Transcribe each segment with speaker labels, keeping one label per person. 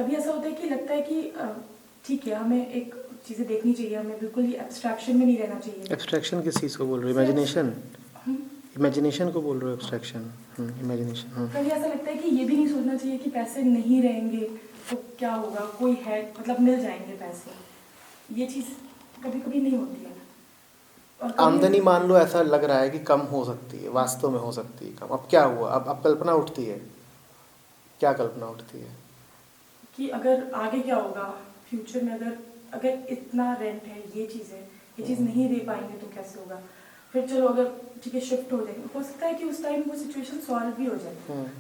Speaker 1: अभी ऐसा होता है कि लगता है कि ठीक है, हमें एक चीज़ें देखनी चाहिए, हमें बिल्कुल ही एब्स्ट्रैक्शन में नहीं रहना चाहिए।
Speaker 2: एब्स्ट्रैक्शन किस चीज़ को बोल रहे हो? इमेजिनेशन? इमेजिनेशन को बोल रहे हो एब्स्ट्रैक्शन? इमेजिनेशन।
Speaker 1: कभी ऐसा लगता है कि ये भी नहीं सोचना चाहिए कि पैसे नहीं रहेंगे तो क्या होगा, कोई है मतलब मिल जाएंगे पैसे, ये चीज़ कभी कभी नहीं होती है। और
Speaker 2: आमदनी मान लो ऐसा लग रहा है कि कम हो सकती है, वास्तव में हो सकती है कम। अब क्या हुआ? अब कल्पना उठती है। क्या कल्पना उठती है?
Speaker 1: कि अगर आगे क्या होगा फ्यूचर में, अगर अगर इतना रेंट है, ये चीज़ नहीं दे पाएंगे तो कैसे होगा। फिर चलो अगर ठीक है शिफ्ट हो जाएंगे, हो सकता है कि उस टाइम वो सिचुएशन सॉल्व भी हो जाए,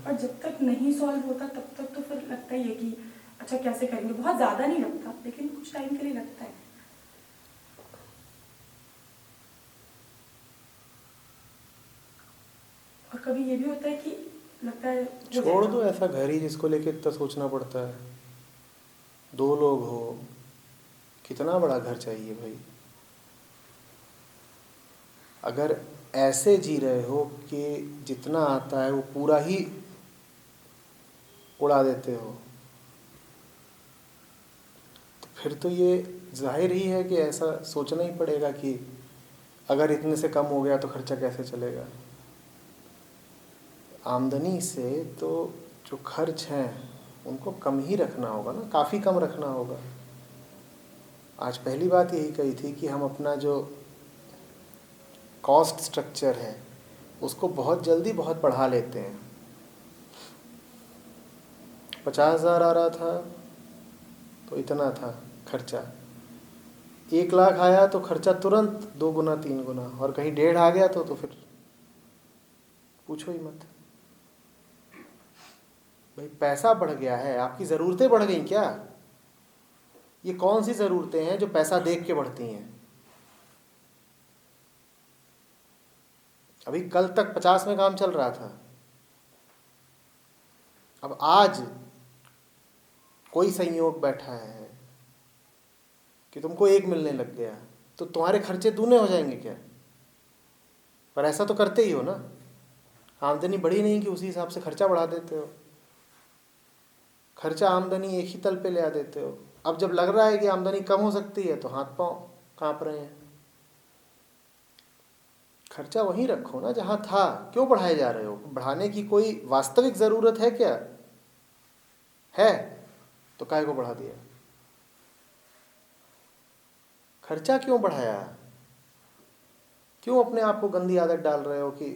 Speaker 1: पर जब तक नहीं सॉल्व होता तब तक तो फिर लगता ही है कि अच्छा कैसे करेंगे। बहुत ज़्यादा नहीं लगता लेकिन कुछ टाइम के लिए लगता है। और कभी ये भी होता है कि लगता है
Speaker 2: छोड़ दो ऐसा घर ही जिसको लेके इतना सोचना पड़ता है। 2 लोग हो, कितना बड़ा घर चाहिए भाई। अगर ऐसे जी रहे हो कि जितना आता है वो पूरा ही उड़ा देते हो, तो फिर तो ये जाहिर ही है कि ऐसा सोचना ही पड़ेगा कि अगर इतने से कम हो गया तो खर्चा कैसे चलेगा। आमदनी से तो जो खर्च हैं उनको कम ही रखना होगा ना, काफ़ी कम रखना होगा। आज पहली बात यही कही थी कि हम अपना जो कॉस्ट स्ट्रक्चर है उसको बहुत जल्दी बहुत बढ़ा लेते हैं। 50,000 आ रहा था तो इतना था खर्चा, 1 लाख आया तो खर्चा तुरंत 2 गुना 3 गुना, और कहीं 1.5 आ गया तो फिर पूछो ही मत भाई। पैसा बढ़ गया है, आपकी ज़रूरतें बढ़ गई क्या? ये कौन सी ज़रूरतें हैं जो पैसा देख के बढ़ती हैं? अभी कल तक 50 में काम चल रहा था, अब आज कोई संयोग बैठा है कि तुमको 1 मिलने लग गया तो तुम्हारे खर्चे दूने हो जाएंगे क्या? पर ऐसा तो करते ही हो ना। आमदनी बढ़ी नहीं कि उसी हिसाब से खर्चा बढ़ा देते हो। खर्चा आमदनी एक ही तल पे ले आ देते हो। अब जब लग रहा है कि आमदनी कम हो सकती है तो हाथ पांव कांप रहे हैं। खर्चा वहीं रखो ना जहां था, क्यों बढ़ाए जा रहे हो? बढ़ाने की कोई वास्तविक ज़रूरत है क्या? है तो काहे को बढ़ा दिया? खर्चा क्यों बढ़ाया? क्यों अपने आप को गंदी आदत डाल रहे हो कि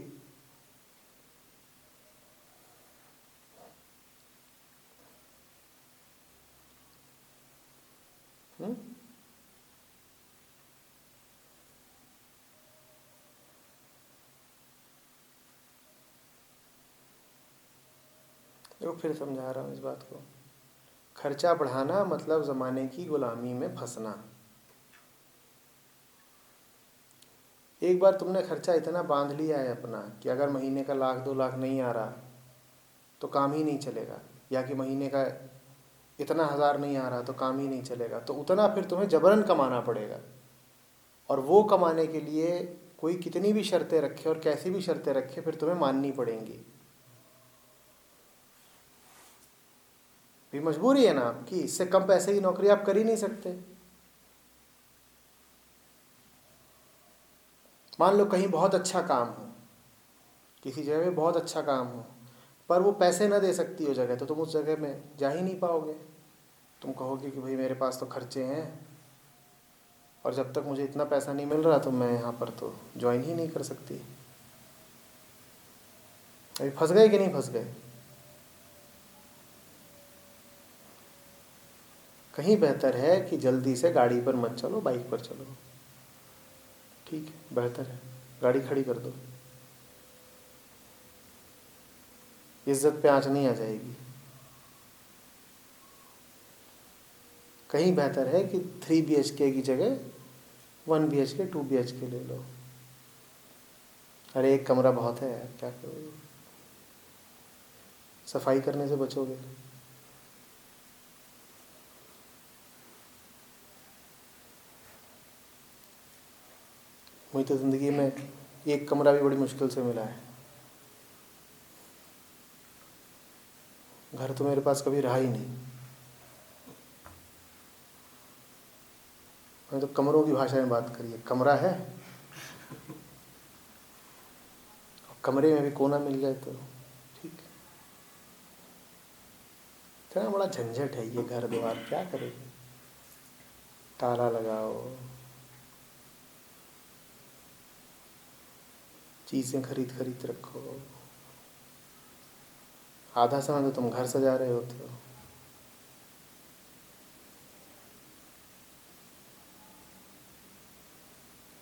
Speaker 2: देखो फिर समझा रहा हूँ इस बात को। खर्चा बढ़ाना मतलब ज़माने की गुलामी में फंसना। एक बार तुमने खर्चा इतना बांध लिया है अपना कि अगर महीने का 1,00,000-2,00,000 नहीं आ रहा तो काम ही नहीं चलेगा, या कि महीने का इतना हज़ार नहीं आ रहा तो काम ही नहीं चलेगा, तो उतना फिर तुम्हें जबरन कमाना पड़ेगा। और वो कमाने के लिए कोई कितनी भी शर्तें रखे और कैसी भी शर्तें रखे फिर तुम्हें माननी पड़ेंगी। भी मजबूरी है ना आपकी, इससे कम पैसे की नौकरी आप कर ही नहीं सकते। मान लो कहीं बहुत अच्छा काम हो, किसी जगह में बहुत अच्छा काम हो, पर वो पैसे ना दे सकती हो जगह, तो तुम उस जगह में जा ही नहीं पाओगे। तुम कहोगे कि भाई मेरे पास तो खर्चे हैं और जब तक मुझे इतना पैसा नहीं मिल रहा तो मैं यहाँ पर तो ज्वाइन ही नहीं कर सकती। अभी फंस गए कि नहीं फंस गए? कहीं बेहतर है कि जल्दी से गाड़ी पर मत चलो, बाइक पर चलो। ठीक है, बेहतर है, गाड़ी खड़ी कर दो, इज्जत पे आंच नहीं आ जाएगी। कहीं बेहतर है कि 3 BHK की जगह 1 BHK 2 BHK ले लो। अरे एक कमरा बहुत है यार, क्या करोगे? सफाई करने से बचोगे। मुझे तो ज़िंदगी में एक कमरा भी बड़ी मुश्किल से मिला है। घर तो मेरे पास कभी रहा ही नहीं। हमें तो कमरों की भाषा में बात करिए। कमरा है, कमरे में भी कोना मिल जाए तो ठीक। इतना बड़ा झंझट है ये घर द्वार, क्या करोगे? ताला लगाओ, चीज़ें खरीद खरीद रखो। आधा समय तो तुम घर सजा रहे होते हो।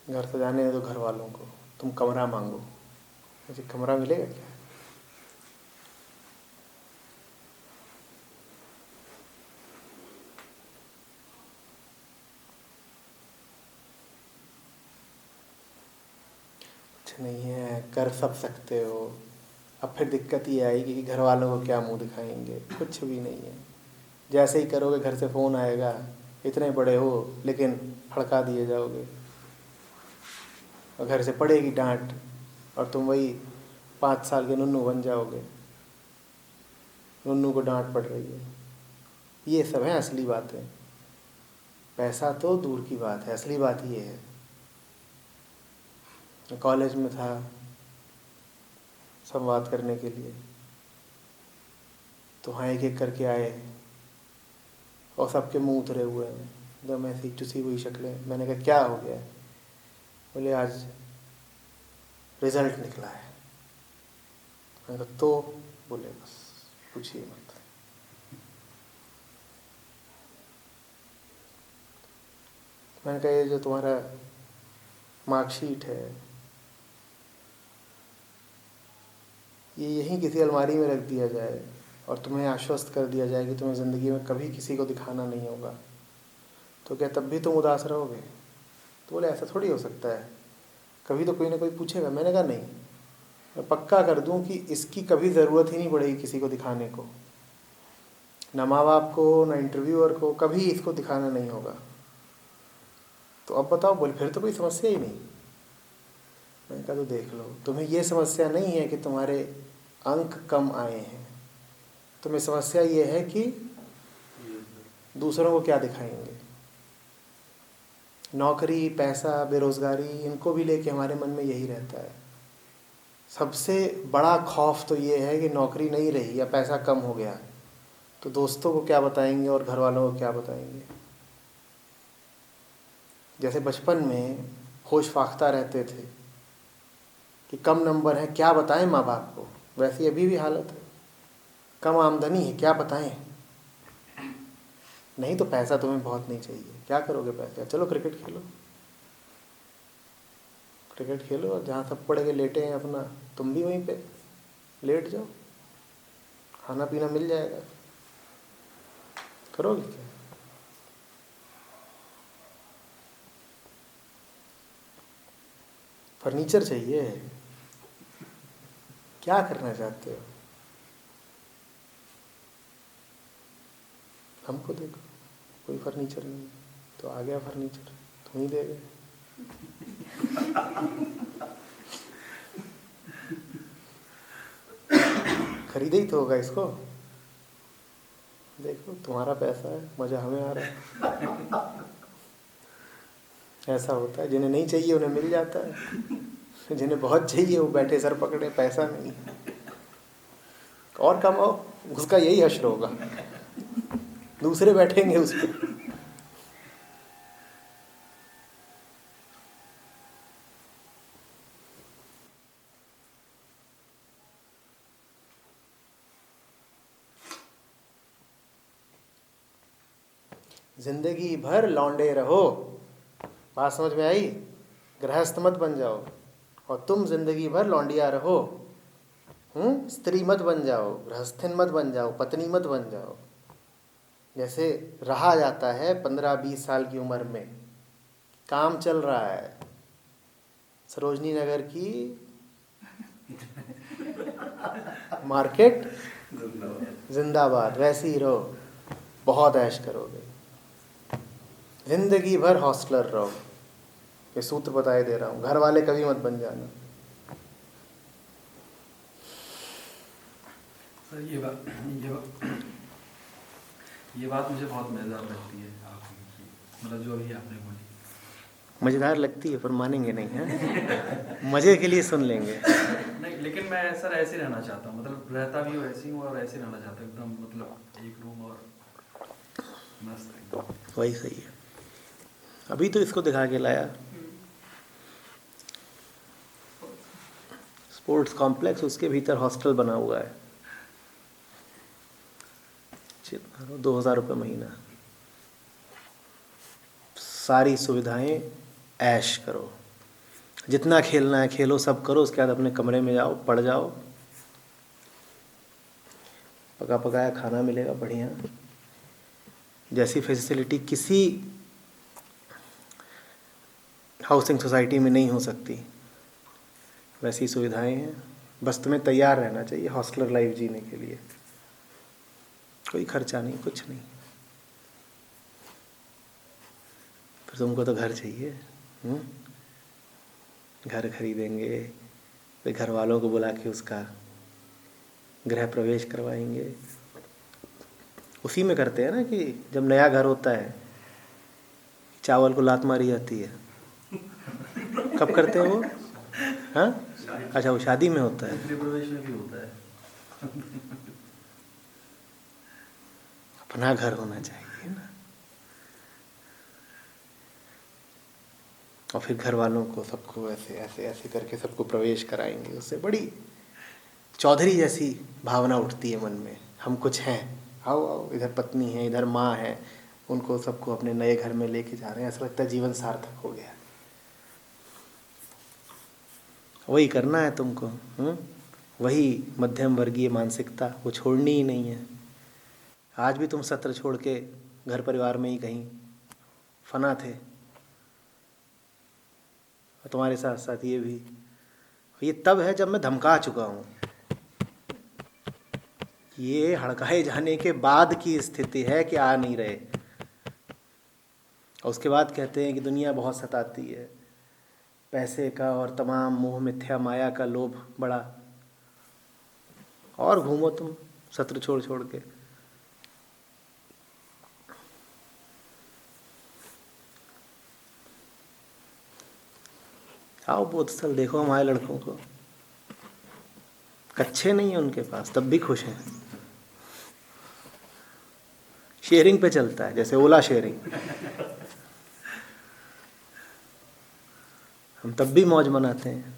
Speaker 2: घर सजाने दो घर वालों को, तुम कमरा मांगो। मुझे कमरा मिलेगा क्या? कुछ नहीं है, कर सब सकते हो। अब फिर दिक्कत ये आएगी कि घर वालों को क्या मुंह दिखाएंगे। कुछ भी नहीं है, जैसे ही करोगे घर से फ़ोन आएगा, इतने बड़े हो लेकिन फड़का दिए जाओगे, और घर से पड़ेगी डांट, और तुम वही 5 साल के नुन्नू बन जाओगे। नुन्नू को डांट पड़ रही है। ये सब है असली बातें। पैसा तो दूर की बात है, असली बात ये है। कॉलेज में था संवाद करने के लिए, तो हाँ एक एक करके आए और सबके मुंह उतरे हुए हैं, एकदम ऐसी चुसी हुई शक्लें। मैंने कहा क्या हो गया? बोले आज रिजल्ट निकला है। मैंने कहा तो? बोले बस पूछिए मत। मैंने कहा ये जो तुम्हारा मार्कशीट है, ये यहीं किसी अलमारी में रख दिया जाए और तुम्हें आश्वस्त कर दिया जाए कि तुम्हें ज़िंदगी में कभी किसी को दिखाना नहीं होगा, तो क्या तब भी तुम उदास रहोगे? तो बोले ऐसा थोड़ी हो सकता है, कभी तो कोई ना कोई पूछेगा। मैंने कहा नहीं, मैं पक्का कर दूं कि इसकी कभी ज़रूरत ही नहीं पड़ेगी किसी को दिखाने को, ना माँ बाप को ना इंटरव्यूअर को, कभी इसको दिखाना नहीं होगा। तो अब बताओ। बोले फिर तो कोई समस्या ही नहीं। मैंने कहा तो देख लो, तुम्हें ये समस्या नहीं है कि तुम्हारे अंक कम आए हैं, तुम्हें समस्या ये है कि दूसरों को क्या दिखाएंगे। नौकरी, पैसा, बेरोज़गारी, इनको भी लेके हमारे मन में यही रहता है। सबसे बड़ा खौफ तो ये है कि नौकरी नहीं रही या पैसा कम हो गया तो दोस्तों को क्या बताएंगे और घर वालों को क्या बताएंगे। जैसे बचपन में होश फाख्ता रहते थे कि कम नंबर है, क्या बताएं माँ बाप को, वैसी अभी भी हालत है। कम आमदनी है, क्या बताएं। नहीं तो पैसा तुम्हें बहुत नहीं चाहिए, क्या करोगे पैसा? चलो क्रिकेट खेलो, क्रिकेट खेलो, और जहाँ सब पड़ के लेटे हैं अपना, तुम भी वहीं पे लेट जाओ, खाना पीना मिल जाएगा। करोगे क्या? फर्नीचर चाहिए, क्या करना चाहते हो? हमको देखो, कोई फर्नीचर नहीं, तो आ गया फर्नीचर, तुम ही दे गए। खरीदे ही तो होगा इसको। देखो तुम्हारा पैसा है, मजा हमें आ रहा है। ऐसा होता है, जिन्हें नहीं चाहिए उन्हें मिल जाता है, जिन्हें बहुत चाहिए वो बैठे सर पकड़े, पैसा नहीं। और कमाओ, उसका यही हश्र होगा, दूसरे बैठेंगे उस पर। जिंदगी भर लौंडे रहो, बात समझ में आई? गृहस्थ मत बन जाओ, और तुम जिंदगी भर लौंडिया रहो। स्त्री मत बन जाओ, गृहस्थिन मत बन जाओ, पत्नी मत बन जाओ। जैसे रहा जाता है 15-20 साल की उम्र में, काम चल रहा है सरोजनी नगर की मार्केट जिंदाबाद, वैसे ही रहो, बहुत ऐश करोगे। जिंदगी भर हॉस्टलर रहो, ये सूत्र बताए दे रहा हूँ। घर वाले कभी मत बन जाना।
Speaker 3: सर ये बात मुझे बहुत मज़ेदार लगती है आपकी, मतलब जो अभी आपने बोली।
Speaker 2: मज़ेदार लगती है पर मानेंगे नहीं, हैं? मज़े के लिए सुन लेंगे।
Speaker 3: नहीं, लेकिन मैं सर ऐसे रहना चाहता हूँ, मतलब रहता भी हूँ ऐसे ही हूँ और ऐसे रहना चाहता हूँ एकदम, मतलब एक रूम और मस्त एकदम।
Speaker 2: वही सही है। अभी तो इसको दिखा के लाया, स्पोर्ट्स कॉम्प्लेक्स, उसके भीतर हॉस्टल बना हुआ है। 2,000 रुपये महीना, सारी सुविधाएं, ऐश करो, जितना खेलना है खेलो, सब करो, उसके बाद अपने कमरे में जाओ, पड़ जाओ, पका पकाया खाना मिलेगा बढ़िया। जैसी फैसिलिटी किसी हाउसिंग सोसाइटी में नहीं हो सकती, वैसी सुविधाएं हैं। बस तुम्हें तैयार रहना चाहिए हॉस्टलर लाइफ जीने के लिए। कोई खर्चा नहीं, कुछ नहीं। फिर तुमको तो घर चाहिए, घर खरीदेंगे, फिर घर वालों को बुला के उसका गृह प्रवेश करवाएंगे। उसी में करते हैं ना कि जब नया घर होता है चावल को लात मारी जाती है, कब करते हैं वो? हाँ, अच्छा, वो शादी में होता है।
Speaker 3: गृह प्रवेश में भी होता है।
Speaker 2: अपना घर होना चाहिए ना। और फिर घर वालों को सबको ऐसे ऐसे ऐसे करके सबको प्रवेश कराएंगे। उससे बड़ी चौधरी जैसी भावना उठती है मन में, हम कुछ हैं, आओ आओ, इधर पत्नी है, इधर माँ है, उनको सबको अपने नए घर में लेके जा रहे हैं। ऐसा लगता है जीवन सार्थक हो गया। वही करना है तुमको, वही मध्यम वर्गीय मानसिकता, वो छोड़नी ही नहीं है। आज भी तुम सत्र छोड़ के घर परिवार में ही कहीं फना थे, और तुम्हारे साथ साथ ये तब है जब मैं धमका चुका हूँ। ये हड़काए जाने के बाद की स्थिति है कि आ नहीं रहे, और उसके बाद कहते हैं कि दुनिया बहुत सताती है, पैसे का और तमाम मोह मिथ्या माया का लोभ बड़ा। और घूमो तुम सत्र छोड़ छोड़ के। आओ बोधस्थल देखो हमारे लड़कों को, कच्चे नहीं है उनके पास, तब भी खुश हैं। शेयरिंग पे चलता है, जैसे ओला शेयरिंग। हम तब भी मौज मनाते हैं।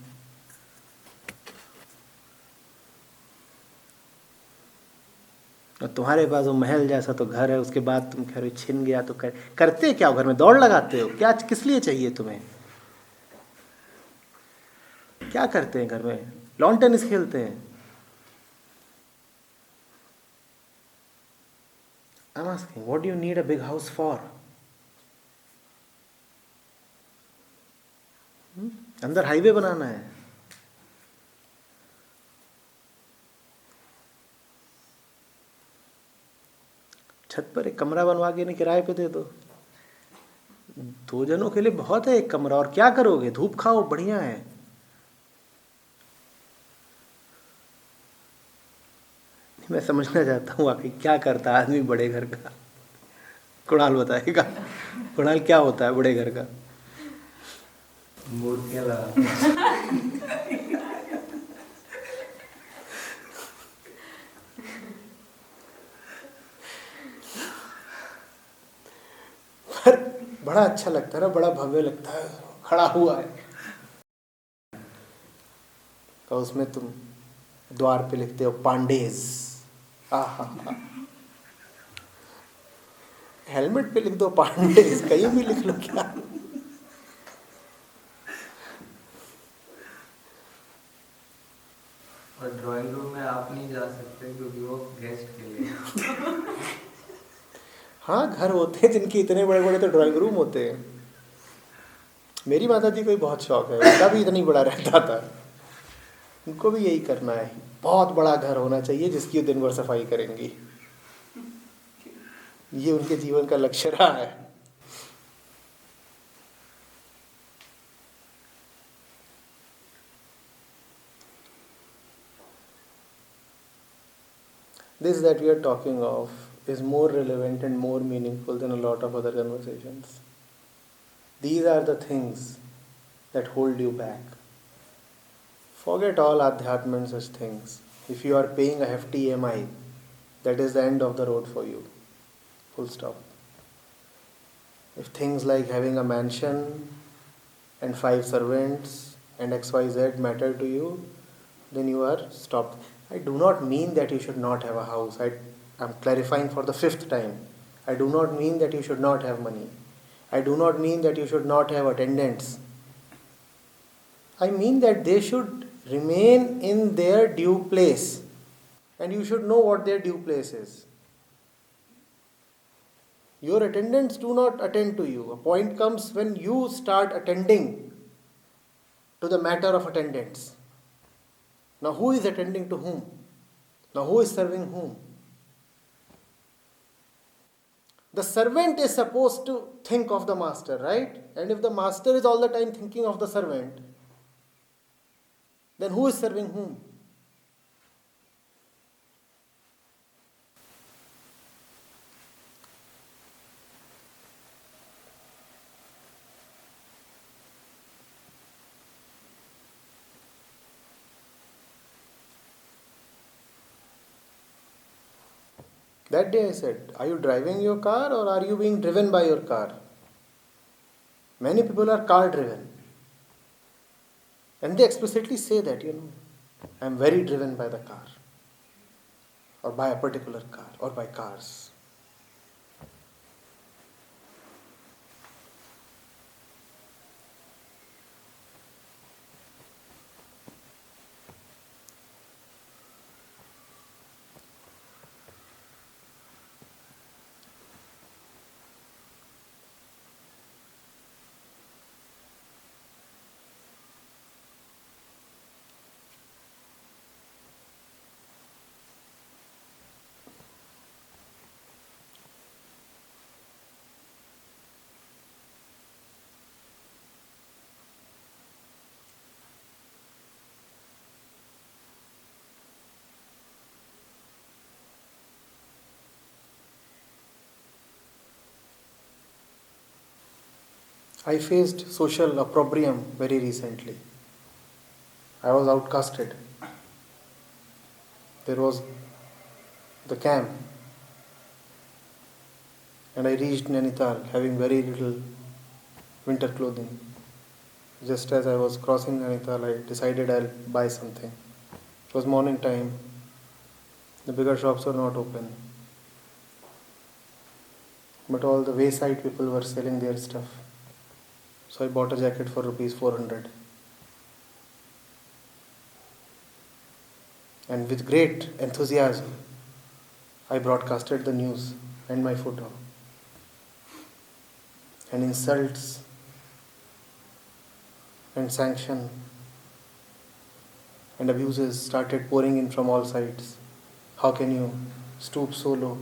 Speaker 2: और तुम्हारे पास वो महल जैसा तो घर है, उसके बाद तुम कह रहे हो छिन गया, तो करते क्या हो घर में? दौड़ लगाते हो क्या? किस लिए चाहिए तुम्हें? क्या करते हैं घर में? लॉन टेनिस खेलते हैं। I'm asking, what do you need a big house for? अंदर हाईवे बनाना है। छत पर एक कमरा बनवा के नहीं किराए पे दे दो। 2 जनों के लिए बहुत है एक कमरा, और क्या करोगे? धूप खाओ, बढ़िया है। मैं समझना चाहता हूँ आखिर क्या करता है आदमी बड़े घर का। कुणाल बताएगा, कुणाल क्या होता है बड़े घर का?
Speaker 3: मूर्तियाँ लगा
Speaker 2: पर बड़ा अच्छा लगता है ना, बड़ा भव्य लगता है, खड़ा हुआ है। तो उसमें तुम द्वार पे लिखते हो पांडेज, आहा, हेलमेट पे लिख दो पांडेज, कहीं भी लिख लो क्या।
Speaker 4: और ड्राइंग रूम में आप नहीं जा सकते क्योंकि वो गेस्ट के लिए।
Speaker 2: हाँ, घर होते हैं जिनके इतने बड़े बड़े तो ड्राइंग रूम होते हैं। मेरी माता जी को भी बहुत शौक है, उनका भी इतनी बड़ा रहता था। उनको भी यही करना है, बहुत बड़ा घर होना चाहिए जिसकी दिन भर सफाई करेंगी। ये उनके जीवन का लक्ष्य रहा है। This that we are talking of is more relevant and more meaningful than a lot of other conversations. These are the things that hold you back. Forget all adhyatma and such things. If you are paying a hefty EMI, that is the end of the road for you. Full stop. If things like having a mansion and 5 servants and XYZ matter to you, then you are stopped. I do not mean that you should not have a house. am clarifying for the 5th time. I do not mean that you should not have money. I do not mean that you should not have attendants. I mean that they should remain in their due place. And you should know what their due place is. Your attendants do not attend to you. A point comes when you start attending to the matter of attendants. Now who is attending to whom? Now who is serving whom? The servant is supposed to think of the master, right? And if the master is all the time thinking of the servant, then who is serving whom? That day I said, are you driving your car or are you being driven by your car? Many people are car driven. And they explicitly say that, I am very driven by the car. Or by a particular car. Or by cars. I faced social opprobrium very recently. I was outcasted. There was the camp. And I reached Nainital having very little winter clothing. Just as I was crossing Nainital, I decided I'll buy something. It was morning time. The bigger shops were not open. But all the wayside people were selling their stuff. So I bought a jacket for rupees 400. And with great enthusiasm, I broadcasted the news and my photo. And insults and sanction and abuses started pouring in from all sides. How can you stoop so low?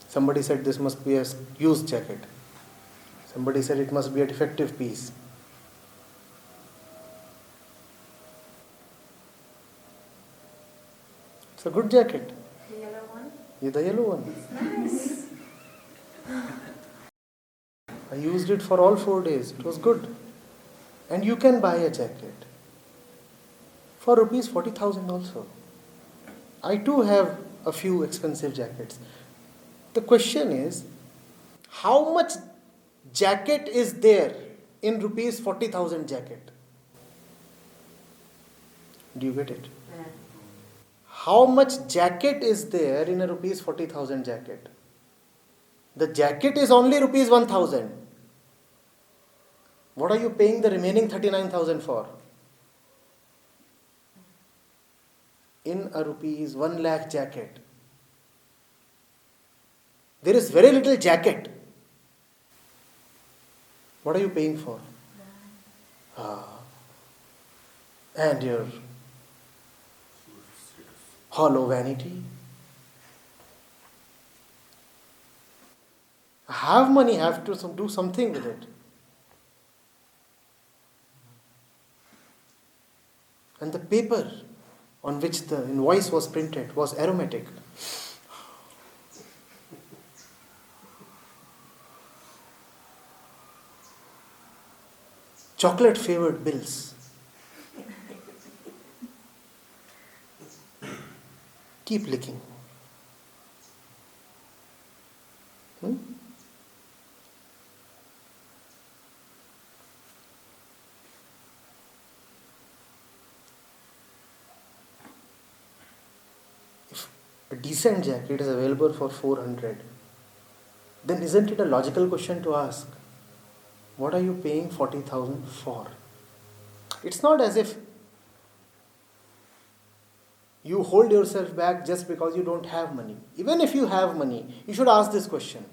Speaker 2: Somebody said this must be a used jacket. Somebody said it must be a defective piece. It's a good jacket.
Speaker 1: The yellow one?
Speaker 2: Yeah, the yellow one.
Speaker 1: Nice.
Speaker 2: I used it for all 4 days. It was good. And you can buy a jacket for rupees 40,000 also. I too have a few expensive jackets. The question is, how much jacket is there in rupees 40,000 jacket? Do you get it?
Speaker 1: Yeah.
Speaker 2: How much jacket is there in a rupees 40,000 jacket? The jacket is only rupees 1,000. What are you paying the remaining 39,000 for? In a rupees 1 lakh jacket, there is very little jacket. What are you paying for? And your hollow vanity. Have money, have to do something with it. And the paper on which the invoice was printed was aromatic. chocolate flavored bills. Keep licking. If a decent jacket is available for 400, then isn't it a logical question to ask, what are you paying 40,000 for? It's not as if you hold yourself back just because you don't have money. Even if you have money, you should ask this question.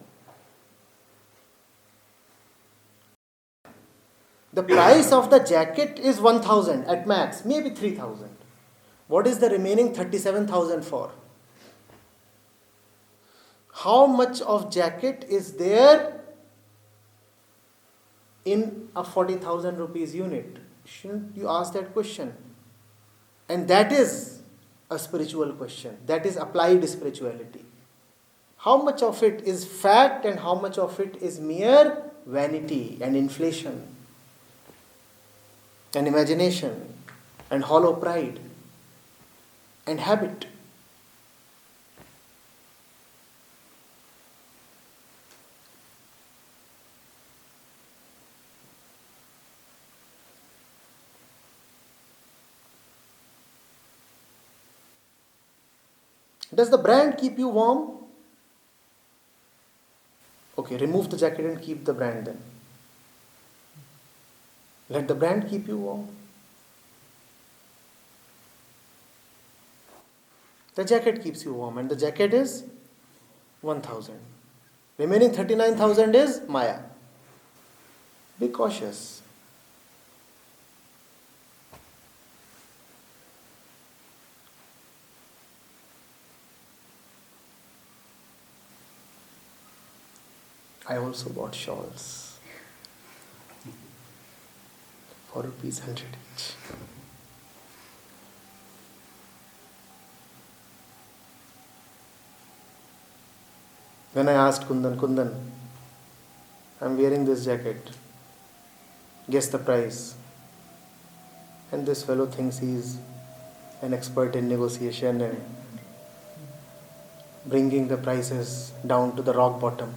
Speaker 2: The price of the jacket is 1,000 at max, maybe 3,000. What is the remaining 37,000 for? How much of jacket is there in a 40,000 rupees unit? Shouldn't you ask that question? And that is a spiritual question. That is applied spirituality. How much of it is fact and how much of it is mere vanity and inflation and imagination and hollow pride and habit? Does the brand keep you warm? Okay, remove the jacket and keep the brand then. Let the brand keep you warm. The jacket keeps you warm and the jacket is 1,000. Remaining 39,000 is Maya. Be cautious. I also bought shawls for rupees 100 each. When I asked Kundan, I'm wearing this jacket, guess the price. And this fellow thinks he's an expert in negotiation and bringing the prices down to the rock bottom.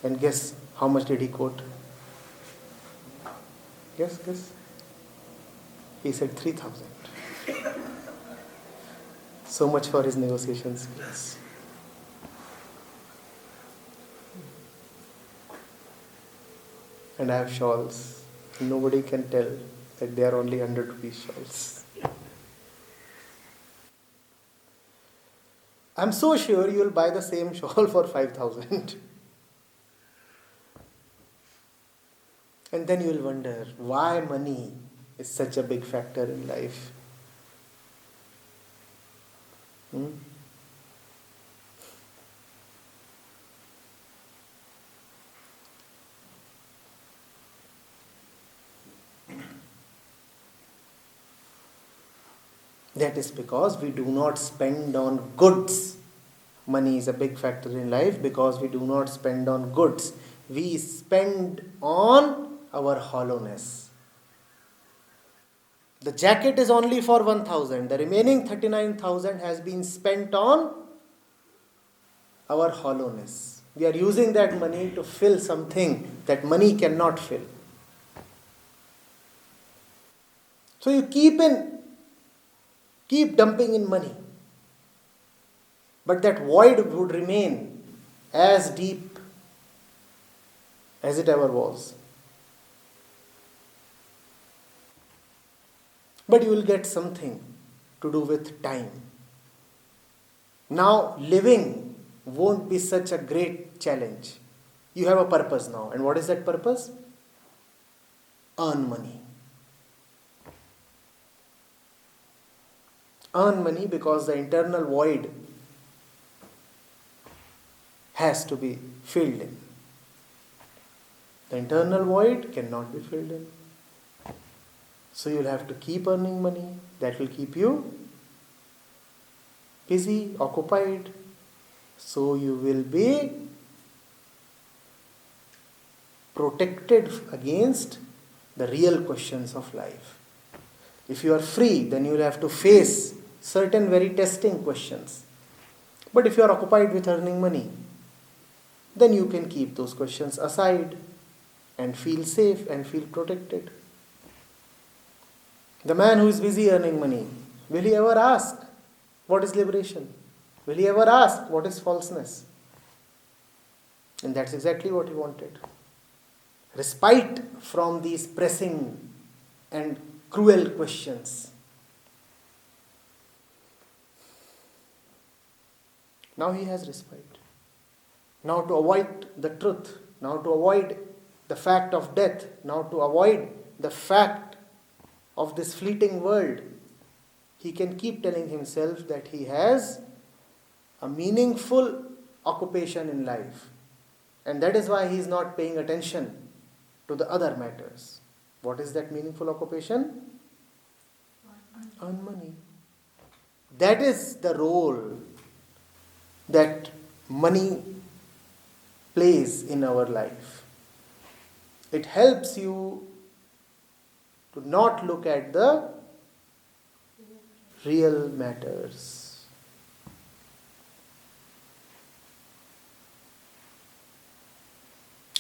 Speaker 2: And guess how much did he quote? Guess. He said 3,000. So much for his negotiation skills. And I have shawls. Nobody can tell that they are only 100 rupees shawls. I'm so sure you will buy the same shawl for 5,000. And then you will wonder why money is such a big factor in life. That is because we do not spend on goods. Money is a big factor in life because we do not spend on goods. We spend on our hollowness. The jacket is only for 1,000. The remaining 39,000 has been spent on our hollowness. We are using that money to fill something that money cannot fill. So you keep dumping in money. But that void would remain as deep as it ever was. But you will get something to do with time. Now, living won't be such a great challenge. You have a purpose now. And what is that purpose? Earn money. Earn money because the internal void has to be filled in. The internal void cannot be filled in. So you'll have to keep earning money. That will keep you busy, occupied. So you will be protected against the real questions of life. If you are free, then you will have to face certain very testing questions. But if you are occupied with earning money, then you can keep those questions aside and feel safe and feel protected. The man who is busy earning money, will he ever ask what is liberation? Will he ever ask what is falseness? And that's exactly what he wanted. Respite from these pressing and cruel questions. Now he has respite. Now to avoid the truth, now to avoid the fact of death, now to avoid the fact of this fleeting world, he can keep telling himself that he has a meaningful occupation in life. And that is why he is not paying attention to the other matters. What is that meaningful occupation? Earn money. That is the role that money plays in our life. It helps you to not look at the real matters.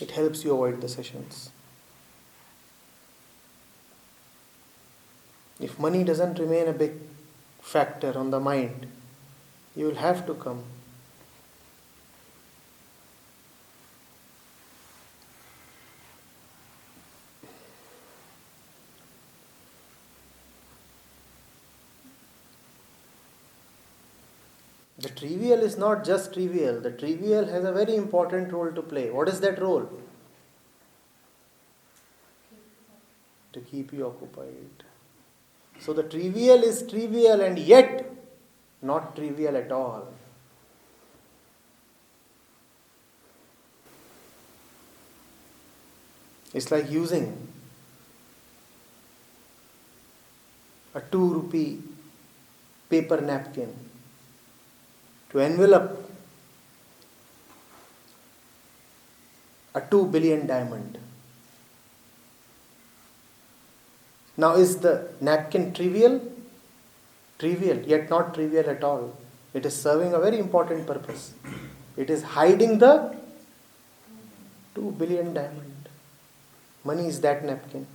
Speaker 2: It helps you avoid the sessions. If money doesn't remain a big factor on the mind, you will have to come. The trivial is not just trivial. The trivial has a very important role to play. What is that role? To keep you occupied. So the trivial is trivial and yet not trivial at all. It's like using a 2 rupee paper napkin to envelop a 2 billion diamond. Now is the napkin trivial? Trivial, yet not trivial at all. It is serving a very important purpose. It is hiding the 2 billion diamond. Money is that napkin.